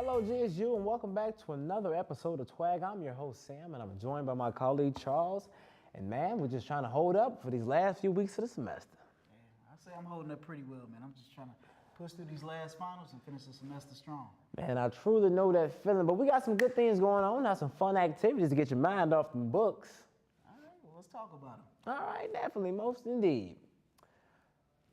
Hello GSU and welcome back to another episode of Twag. I'm your host Sam and I'm joined by my colleague Charles. And man, we're just trying to hold up for these last few weeks of the semester. Yeah, I say I'm holding up pretty well, man. I'm just trying to push through these last finals and finish the semester strong. Man, I truly know that feeling, but we got some good things going on now, some fun activities to get your mind off them books. All right, well, let's talk about them. All right, definitely, most indeed.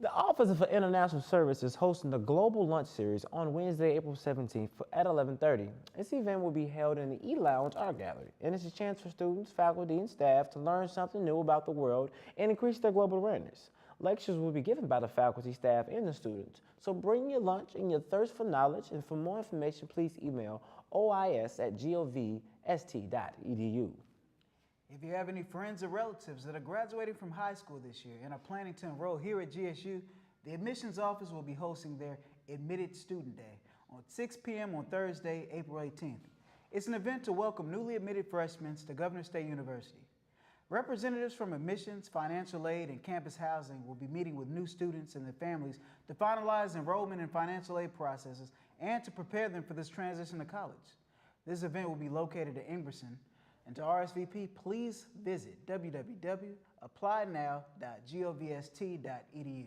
The Office for International Service is hosting the Global Lunch Series on Wednesday, April 17th at 11:30. This event will be held in the E-Lounge Art Gallery, and it's a chance for students, faculty, and staff to learn something new about the world and increase their global awareness. Lectures will be given by the faculty, staff, and the students. So bring your lunch and your thirst for knowledge, and for more information, please email ois@govst.edu. If you have any friends or relatives that are graduating from high school this year and are planning to enroll here at GSU, the admissions office will be hosting their Admitted Student Day on 6 p.m. on Thursday, April 18th. It's an event to welcome newly admitted freshmen to Governor State University. Representatives from admissions, financial aid, and campus housing will be meeting with new students and their families to finalize enrollment and financial aid processes and to prepare them for this transition to college. This event will be located at Ingerson. And to RSVP, please visit www.applynow.govst.edu.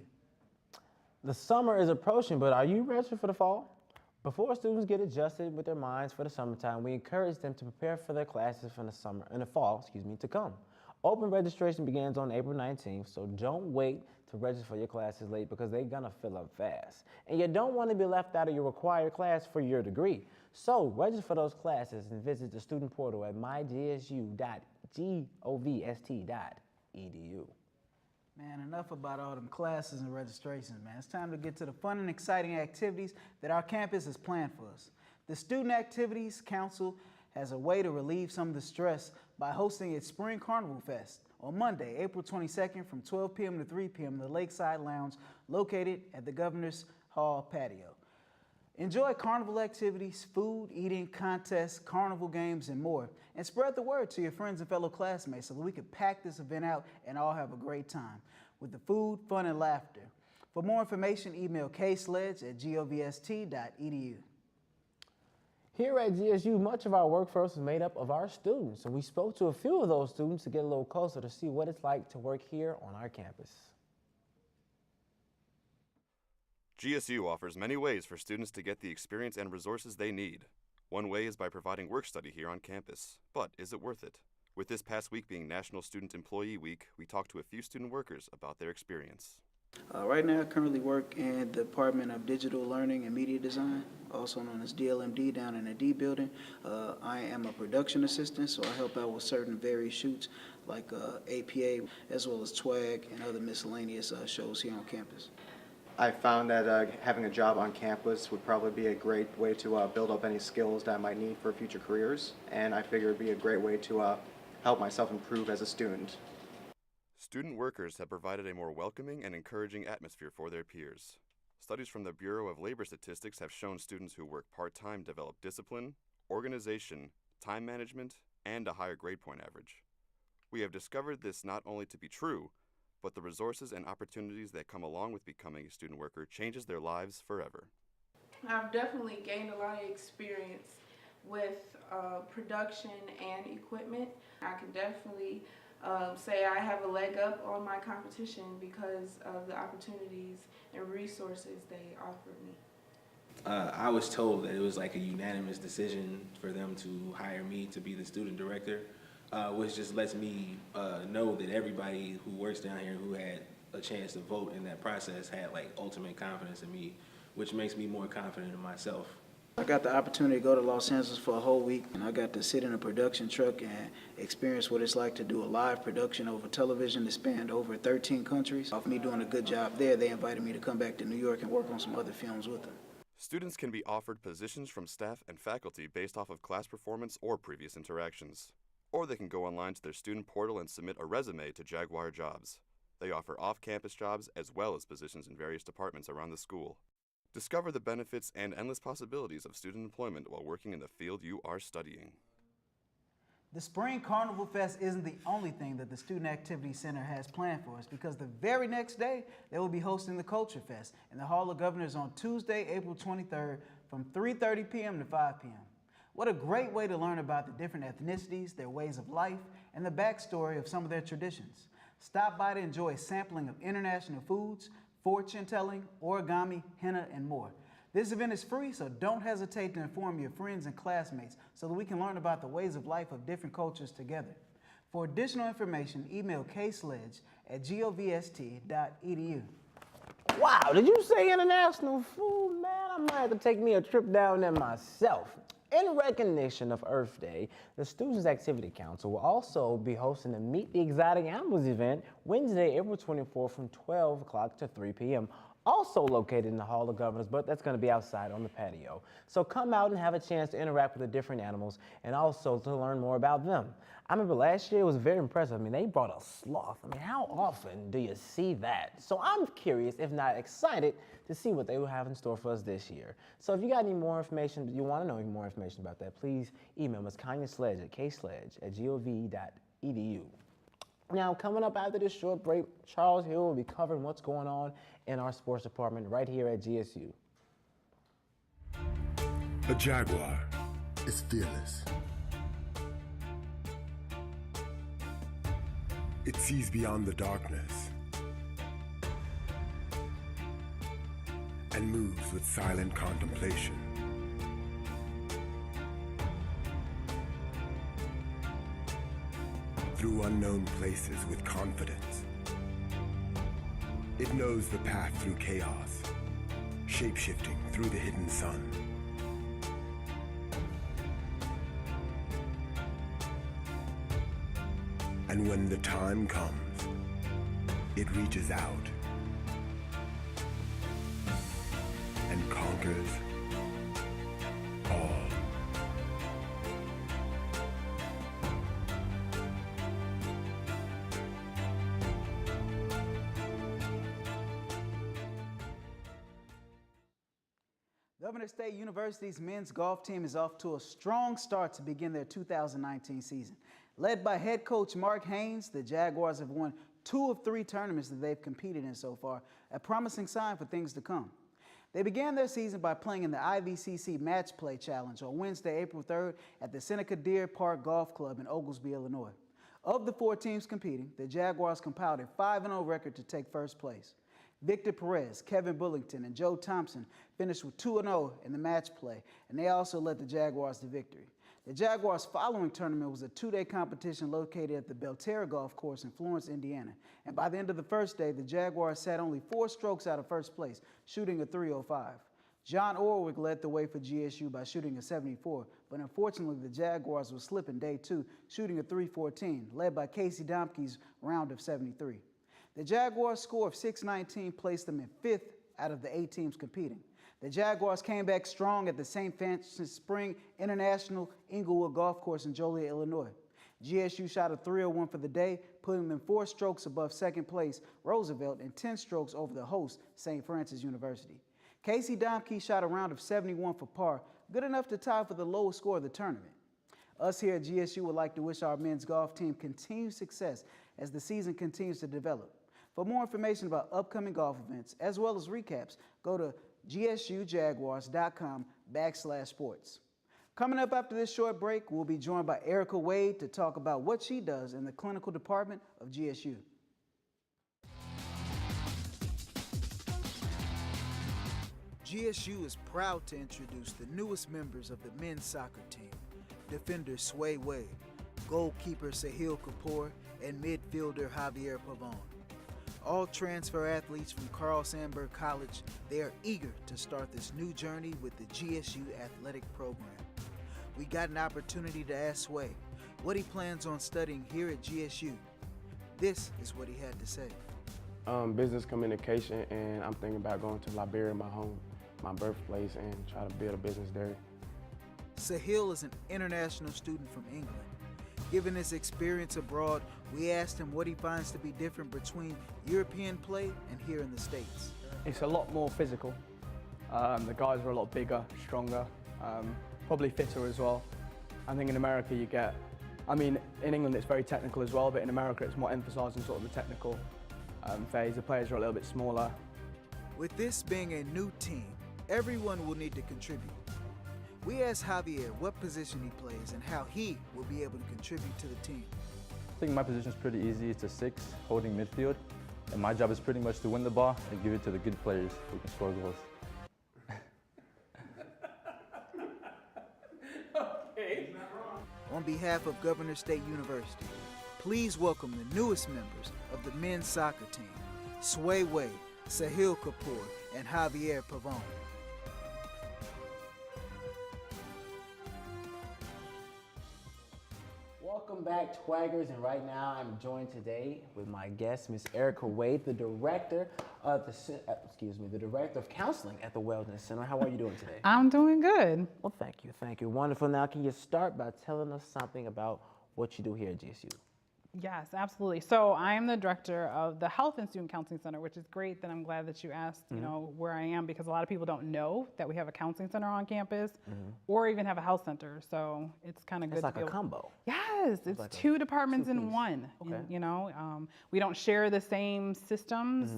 The summer is approaching, but are you ready for the fall? Before students get adjusted with their minds for the summertime, we encourage them to prepare for their classes from the fall to come. Open registration begins on April 19th, so don't wait to register for your classes late because they're gonna fill up fast. And you don't want to be left out of your required class for your degree. So register for those classes and visit the student portal at mygsu.govst.edu. Man, enough about all them classes and registrations, man. It's time to get to the fun and exciting activities that our campus has planned for us. The Student Activities Council has a way to relieve some of the stress by hosting its Spring Carnival Fest on Monday, April 22nd from 12 p.m. to 3 p.m. in the Lakeside Lounge located at the Governor's Hall patio. Enjoy carnival activities, food, eating, contests, carnival games, and more. And spread the word to your friends and fellow classmates so that we can pack this event out and all have a great time with the food, fun, and laughter. For more information, email ksledge@govst.edu. Here at GSU, much of our workforce is made up of our students, and we spoke to a few of those students to get a little closer to see what it's like to work here on our campus. GSU offers many ways for students to get the experience and resources they need. One way is by providing work study here on campus. But is it worth it? With this past week being National Student Employee Week, we talked to a few student workers about their experience. Right now, I currently work in the Department of Digital Learning and Media Design, also known as DLMD, down in the D building. I am a production assistant, so I help out with certain various shoots like APA, as well as TWAG and other miscellaneous shows here on campus. I found that having a job on campus would probably be a great way to build up any skills that I might need for future careers, and I figure it would be a great way to help myself improve as a student. Student workers have provided a more welcoming and encouraging atmosphere for their peers. Studies from the Bureau of Labor Statistics have shown students who work part-time develop discipline, organization, time management, and a higher grade point average. We have discovered this not only to be true, but the resources and opportunities that come along with becoming a student worker changes their lives forever. I've definitely gained a lot of experience with production and equipment. I can definitely say I have a leg up on my competition because of the opportunities and resources they offered me. I was told that it was like a unanimous decision for them to hire me to be the student director, which just lets me know that everybody who works down here who had a chance to vote in that process had like ultimate confidence in me, which makes me more confident in myself. I got the opportunity to go to Los Angeles for a whole week, and I got to sit in a production truck and experience what it's like to do a live production over television that spanned over 13 countries. Off me doing a good job there, they invited me to come back to New York and work on some other films with them. Students can be offered positions from staff and faculty based off of class performance or previous interactions. Or they can go online to their student portal and submit a resume to Jaguar Jobs. They offer off-campus jobs as well as positions in various departments around the school. Discover the benefits and endless possibilities of student employment while working in the field you are studying. The Spring Carnival Fest isn't the only thing that the Student Activity Center has planned for us, because the very next day, they will be hosting the Culture Fest in the Hall of Governors on Tuesday, April 23rd from 3:30 p.m. to 5 p.m. What a great way to learn about the different ethnicities, their ways of life, and the backstory of some of their traditions. Stop by to enjoy a sampling of international foods, fortune telling, origami, henna, and more. This event is free, so don't hesitate to inform your friends and classmates so that we can learn about the ways of life of different cultures together. For additional information, email ksledge@govst.edu. Wow, did you say international food, man? I might have to take me a trip down there myself. In recognition of Earth Day, the Students Activity Council will also be hosting the Meet the Exotic Animals event Wednesday, April 24th from 12 o'clock to 3 p.m. Also located in the Hall of Governors, but that's going to be outside on the patio. So come out and have a chance to interact with the different animals and also to learn more about them. I remember last year it was very impressive. I mean, they brought a sloth. I mean, how often do you see that? So I'm curious, if not excited, to see what they will have in store for us this year. So if you got any more information, you want to know any more information about that, please email Ms. Kanya Sledge at ksledge@gov.edu. Now, coming up after this short break, Charles Hill will be covering what's going on in our sports department right here at GSU. A Jaguar is fearless. It sees beyond the darkness and moves with silent contemplation. Through unknown places with confidence. It knows the path through chaos, shape-shifting through the hidden sun. And when the time comes, it reaches out and conquers all. Governor State University's men's golf team is off to a strong start to begin their 2019 season. Led by head coach Mark Haynes, the Jaguars have won 2 of 3 tournaments that they've competed in so far, a promising sign for things to come. They began their season by playing in the IVCC Match Play Challenge on Wednesday, April 3rd at the Seneca Deer Park Golf Club in Oglesby, Illinois. Of the 4 teams competing, the Jaguars compiled a 5-0 record to take first place. Victor Perez, Kevin Bullington, and Joe Thompson finished with 2-0 in the match play, and they also led the Jaguars to victory. The Jaguars' following tournament was a 2-day competition located at the Belterra Golf Course in Florence, Indiana. And by the end of the first day, the Jaguars sat only 4 strokes out of first place, shooting a .305. John Orwick led the way for GSU by shooting a .74, but unfortunately the Jaguars would slip in day 2, shooting a .314, led by Casey Domke's round of 73. The Jaguars' score of .619 placed them in 5th out of the 8 teams competing. The Jaguars came back strong at the St. Francis Spring International Inglewood Golf Course in Joliet, Illinois. GSU shot a .301 for the day, putting them 4 strokes above second place Roosevelt and 10 strokes over the host, St. Francis University. Casey Domke shot a round of 71 for par, good enough to tie for the lowest score of the tournament. Us here at GSU would like to wish our men's golf team continued success as the season continues to develop. For more information about upcoming golf events, as well as recaps, go to gsujaguars.com/sports. Coming up after this short break, we'll be joined by Erica Wade to talk about what she does in the clinical department of GSU. GSU is proud to introduce the newest members of the men's soccer team, defender Sway Wade, goalkeeper Sahil Kapoor, and midfielder Javier Pavon. All transfer athletes from Carl Sandburg College, they are eager to start this new journey with the GSU athletic program. We got an opportunity to ask Sway what he plans on studying here at GSU. This is what he had to say. Business communication, and I'm thinking about going to Liberia, my birthplace, and try to build a business there. Sahil is an international student from England. Given his experience abroad, we asked him what he finds to be different between European play and here in the States. It's a lot more physical. The guys are a lot bigger, stronger, probably fitter as well. I think in America in England it's very technical as well, but in America it's more emphasising sort of the technical phase. The players are a little bit smaller. With this being a new team, everyone will need to contribute. We asked Javier what position he plays and how he will be able to contribute to the team. I think my position is pretty easy. It's a 6, holding midfield. And my job is pretty much to win the ball and give it to the good players who can score goals. On behalf of Governor State University, please welcome the newest members of the men's soccer team, Sway Way, Sahil Kapoor, and Javier Pavon. Welcome back, Twaggers, and right now I'm joined today with my guest, Miss Erica Wade, the director of the director of counseling at the Wellness Center. How are you doing today? I'm doing good. Well, thank you. Wonderful. Now, can you start by telling us something about what you do here at GSU? Yes, absolutely. So I am the director of the Health and Student Counseling Center, which is great that I'm glad that you asked, you know, where I am, because a lot of people don't know that we have a counseling center on campus or even have a health center. So it's kind of good. It's like a combo. Yes, it's like 2 departments in one. Okay. And, you know, we don't share the same systems,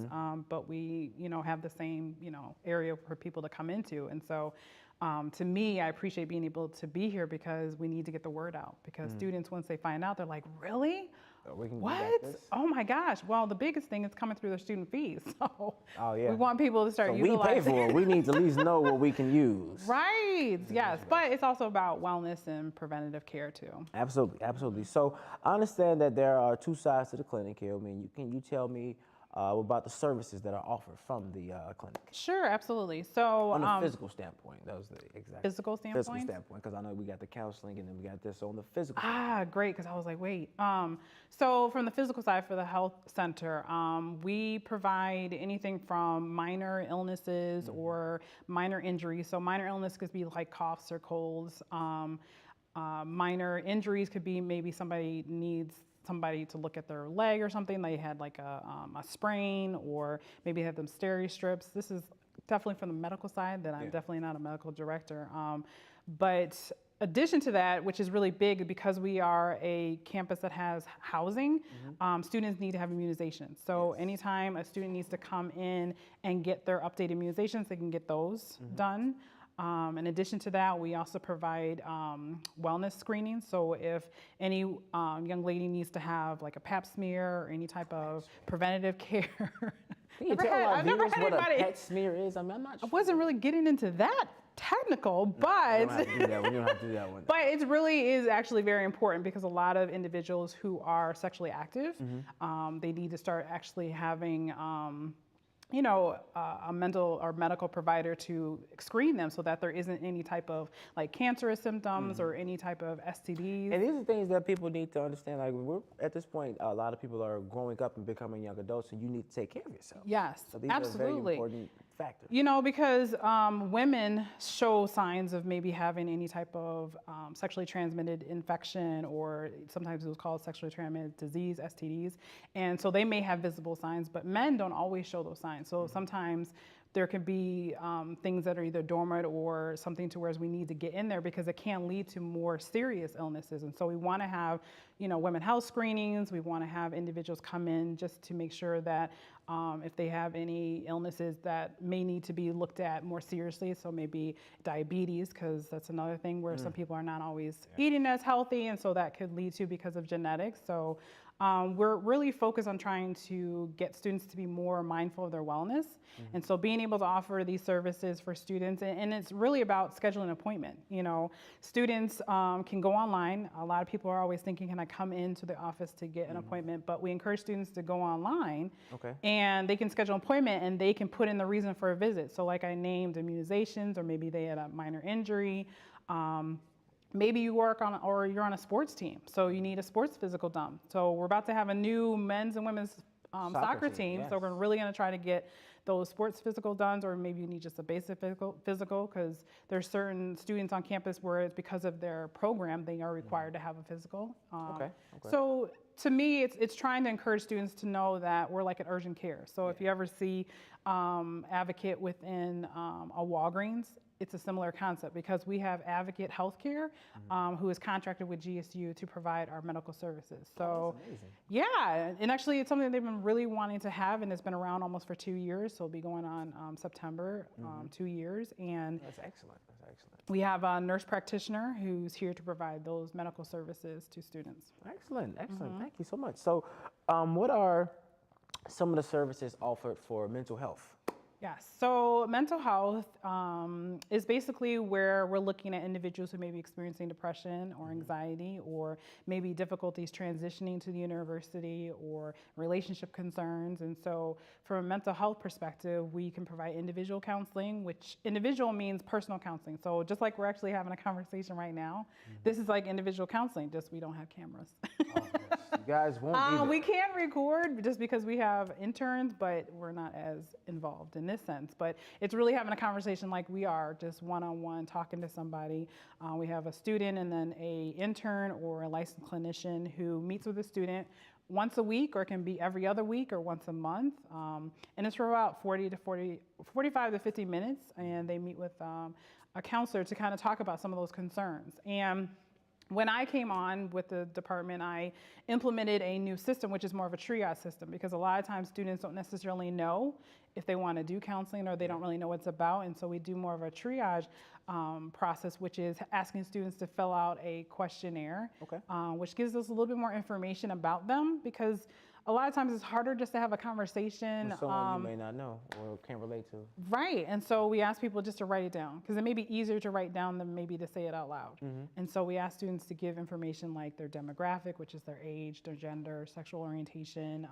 but we, you know, have the same, you know, area for people to come into. And so to me, I appreciate being able to be here because we need to get the word out. Because students, once they find out, they're like, really? What? Oh my gosh. Well, the biggest thing is coming through their student fees. So we want people to start utilizing. We pay for it. We need to at least know what we can use. Right. Yes. But it's also about wellness and preventative care too. Absolutely. So I understand that there are 2 sides to the clinic here. I mean, can you tell me about the services that are offered from the clinic? Sure, absolutely. So on a physical standpoint, that was the exact physical standpoint. Physical standpoint, because I know we got the counseling and then we got this on the physical. Great, because I was like, wait. So from the physical side for the health center, we provide anything from minor illnesses or minor injuries. So minor illness could be like coughs or colds. Minor injuries could be maybe somebody needs somebody to look at their leg or something. They had like a sprain, or maybe they had them steri strips. This is definitely from the medical side, that I'm definitely not a medical director. But addition to that, which is really big because we are a campus that has housing, students need to have immunizations. So anytime a student needs to come in and get their updated immunizations, they can get those done. In addition to that, we also provide wellness screenings. So if any young lady needs to have like a pap smear or any type of preventative care. Can you tell our viewers what a pap smear is? I mean, I'm not sure. I wasn't really getting into that technical, but you don't have to do that one. You don't have to do that one. But it really is actually very important because a lot of individuals who are sexually active, they need to start actually having you know, a mental or medical provider to screen them so that there isn't any type of like cancerous symptoms or any type of STDs. And these are things that people need to understand. Like we're at this point, a lot of people are growing up and becoming young adults, and you need to take care of yourself. Yes, so these absolutely. are very important factors. You know, because women show signs of maybe having any type of sexually transmitted infection, or sometimes it was called sexually transmitted disease, STDs. And so they may have visible signs, but men don't always show those signs. So sometimes there could be things that are either dormant or something to where we need to get in there because it can lead to more serious illnesses. And so we want to have, you know, women health screenings. We want to have individuals come in just to make sure that if they have any illnesses that may need to be looked at more seriously. So maybe diabetes, because that's another thing where some people are not always eating as healthy, and so that could lead to because of genetics. So we're really focused on trying to get students to be more mindful of their wellness. And so being able to offer these services for students, and it's really about scheduling an appointment. You know, students can go online. A lot of people are always thinking, can I come into the office to get an appointment? But we encourage students to go online and they can schedule an appointment and they can put in the reason for a visit. So like I named immunizations, or maybe they had a minor injury. Maybe you work on, or you're on a sports team, so you need a sports physical done. So we're about to have a new men's and women's soccer team. So we're really going to try to get those sports physical done, or maybe you need just a basic physical, because there's certain students on campus where it's because of their program, they are required to have a physical. So to me, it's trying to encourage students to know that we're like an urgent care. So if you ever see Advocate within a Walgreens, it's a similar concept, because we have Advocate Healthcare, who is contracted with GSU to provide our medical services. So, yeah, and actually it's something they've been really wanting to have, and it's been around almost for 2 years. So it'll be going on September, 2 years. And that's excellent. Excellent. We have a nurse practitioner who's here to provide those medical services to students. Excellent. Thank you so much. So, what are some of the services offered for mental health? Yes, so mental health is basically where we're looking at individuals who may be experiencing depression or anxiety or maybe difficulties transitioning to the university or relationship concerns. And so from a mental health perspective, we can provide individual counseling, which individual means personal counseling. So just like we're actually having a conversation right now, this is like individual counseling, just we don't have cameras. Oh, yes. You guys won't be there. We can record just because we have interns, but we're not as involved in this sense. But it's really having a conversation like we are, just one-on-one, talking to somebody. We have a student and then a intern or a licensed clinician who meets with a student once a week, or it can be every other week or once a month. And it's for about 45 to 50 minutes, and they meet with a counselor to kind of talk about some of those concerns. And when I came on with the department, I implemented a new system, which is more of a triage system, because a lot of times students don't necessarily know if they want to do counseling or they don't really know what it's about. And so we do more of a triage process, which is asking students to fill out a questionnaire, which gives us a little bit more information about them, because a lot of times it's harder just to have a conversation. With someone you may not know or can't relate to. Right, and so we ask people just to write it down, because it may be easier to write down than maybe to say it out loud. And so we ask students to give information like their demographic, which is their age, their gender, sexual orientation.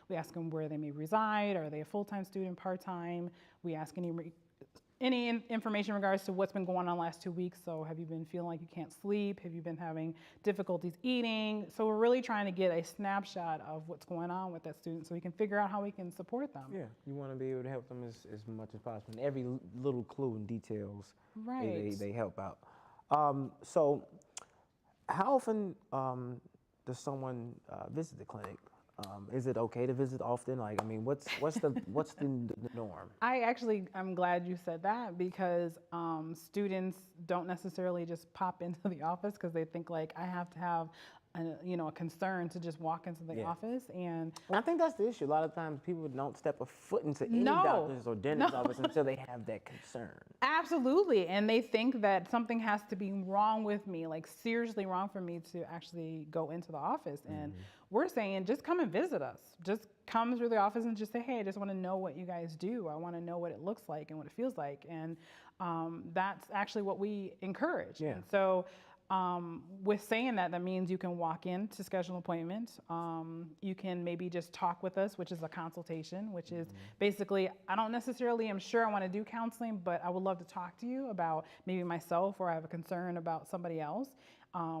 We ask them where they may reside. Are they a full-time student, part-time? We ask any information in regards to what's been going on the last 2 weeks. So have you been feeling like you can't sleep? Have you been having difficulties eating? So we're really trying to get a snapshot of what's going on with that student so we can figure out how we can support them. Yeah, you want to be able to help them as much as possible. And every little clue and details, they help out. So how often does someone visit the clinic? Is it okay to visit often? Like, I mean, what's the norm? I'm glad you said that, because students don't necessarily just pop into the office because they think like I have to have a concern to just walk into the office. And I think that's the issue. A lot of times people don't step a foot into any doctor's or dentist's office until they have that concern. Absolutely. And they think that something has to be wrong with me, like seriously wrong for me to actually go into the office. And we're saying, just come and visit us. Just come through the office and just say, hey, I just want to know what you guys do. I want to know what it looks like and what it feels like. And that's actually what we encourage. Yeah. And so with saying that, that means you can walk in to schedule an appointment. You can maybe just talk with us, which is a consultation, which is basically, I don't necessarily am sure I want to do counseling, but I would love to talk to you about maybe myself, or I have a concern about somebody else.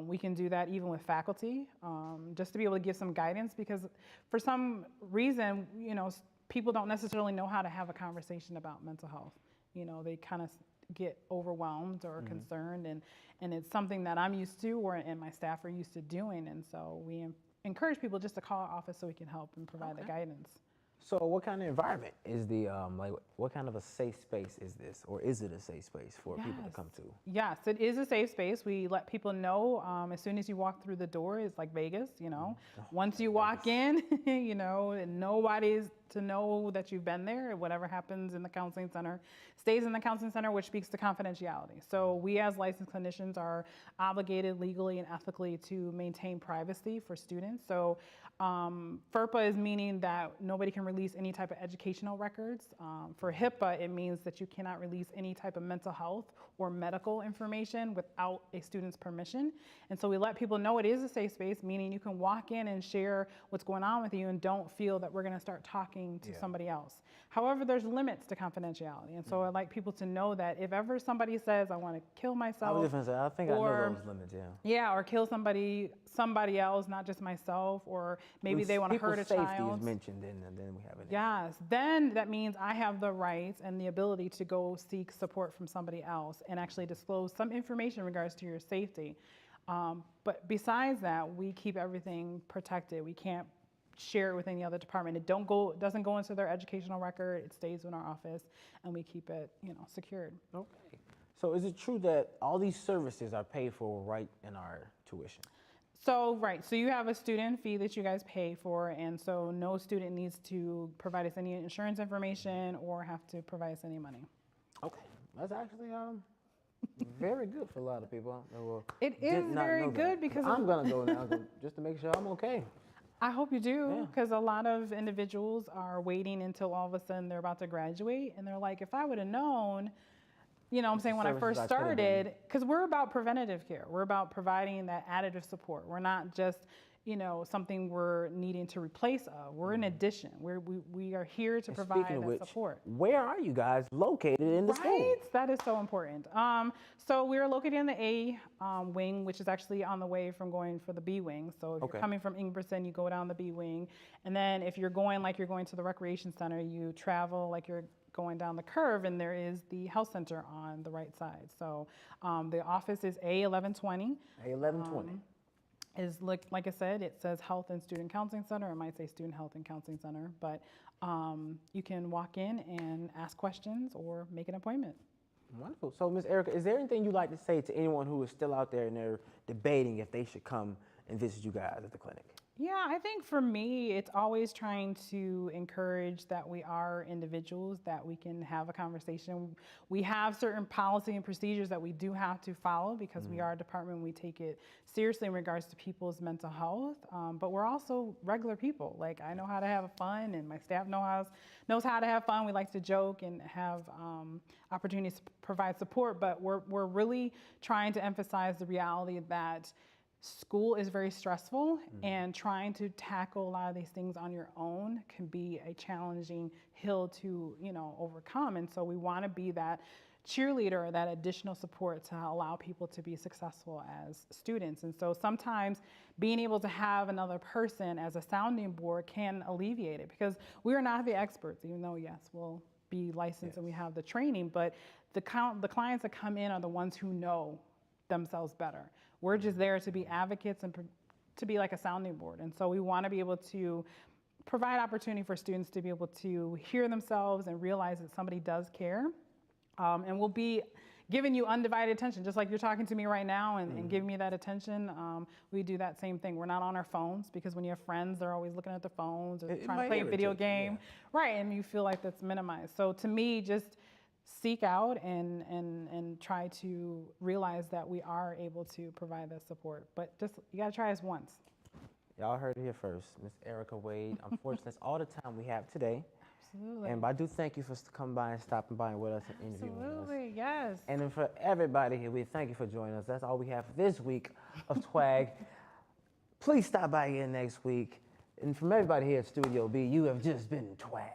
We can do that even with faculty, just to be able to give some guidance, because for some reason, people don't necessarily know how to have a conversation about mental health. They kind of get overwhelmed or concerned, and it's something that I'm used to, and my staff are used to doing, and so we encourage people just to call our office so we can help and provide the guidance. So what kind of environment is the, what kind of a safe space is this, or is it a safe space for people to come to? Yes, it is a safe space. We let people know as soon as you walk through the door, it's like Vegas, Once you walk in, nobody's to know that you've been there. Whatever happens in the counseling center stays in the counseling center, which speaks to confidentiality. So we as licensed clinicians are obligated legally and ethically to maintain privacy for students. So FERPA is meaning that nobody can release any type of educational records. For HIPAA, it means that you cannot release any type of mental health or medical information without a student's permission. And so we let people know it is a safe space, meaning you can walk in and share what's going on with you and don't feel that we're going to start talking to somebody else. However, there's limits to confidentiality. And so I'd like people to know that if ever somebody says, I want to kill myself. I think I know those limits, Yeah, or kill somebody else, not just myself, or maybe they want to hurt a child. Safety is mentioned, and then we have it. Yes, then that means I have the right and the ability to go seek support from somebody else and actually disclose some information in regards to your safety. But besides that, we keep everything protected. We can't share it with any other department. It doesn't go into their educational record. It stays in our office, and we keep it, secured. Okay. So is it true that all these services are paid for right in our tuition? So you have a student fee that you guys pay for, and so no student needs to provide us any insurance information or have to provide us any money. Okay, that's actually Very good for a lot of people. Well, It did is not very know good that. because I'm gonna go now just to make sure I'm okay. I hope you do, Yeah. because a lot of individuals are waiting until all of a sudden they're about to graduate, and they're like, if I would have known, you know what I'm saying, when I services first I could have been. started, because we're about preventative care. We're about providing that additive support. We're not just, you know, something we're needing to replace of. We're an addition. We are here to And provide speaking of that which, support. where are you guys located in the school? Right, that is so important. So we're located in the A wing, which is actually on the way from going for the B wing. So if Okay. you're coming from Ingberson, you go down the B wing. And then if you're going like you're going to the recreation center, you travel like you're going down the curve, and there is the health center on the right side. So the office is A1120. A1120. Is like I said, it says Health and Student Counseling Center. It might say Student Health and Counseling Center, but you can walk in and ask questions or make an appointment. Wonderful. So, Ms. Erica, is there anything you'd like to say to anyone who is still out there and they're debating if they should come and visit you guys at the clinic? Yeah, I think for me, it's always trying to encourage that we are individuals, that we can have a conversation. We have certain policy and procedures that we do have to follow because we are a department, we take it seriously in regards to people's mental health, but we're also regular people. Like, I know how to have fun, and my staff knows how to have fun. We like to joke and have opportunities to provide support, but we're really trying to emphasize the reality that school is very stressful, and trying to tackle a lot of these things on your own can be a challenging hill to, you know, overcome. And so we want to be that cheerleader, that additional support to allow people to be successful as students. And so sometimes being able to have another person as a sounding board can alleviate it, because we are not the experts, even though, yes, we'll be licensed and we have the training, but the clients that come in are the ones who know themselves better. We're just there to be advocates and to be like a sounding board. And so we want to be able to provide opportunity for students to be able to hear themselves and realize that somebody does care. And we'll be giving you undivided attention, just like you're talking to me right now and giving me that attention. We do that same thing. We're not on our phones, because when you have friends, they're always looking at their phones or trying to play a video game. Yeah. Right, and you feel like that's minimized. So to me, just seek out and try to realize that we are able to provide that support. But just, you gotta try us once. Y'all heard it here first. Ms. Erica Wade, unfortunately, that's all the time we have today. Absolutely. And I do thank you for coming by and stopping by with us and interviewing us. Absolutely, yes. And then for everybody here, we thank you for joining us. That's all we have for this week of Twag. Please stop by again next week. And from everybody here at Studio B, you have just been Twag.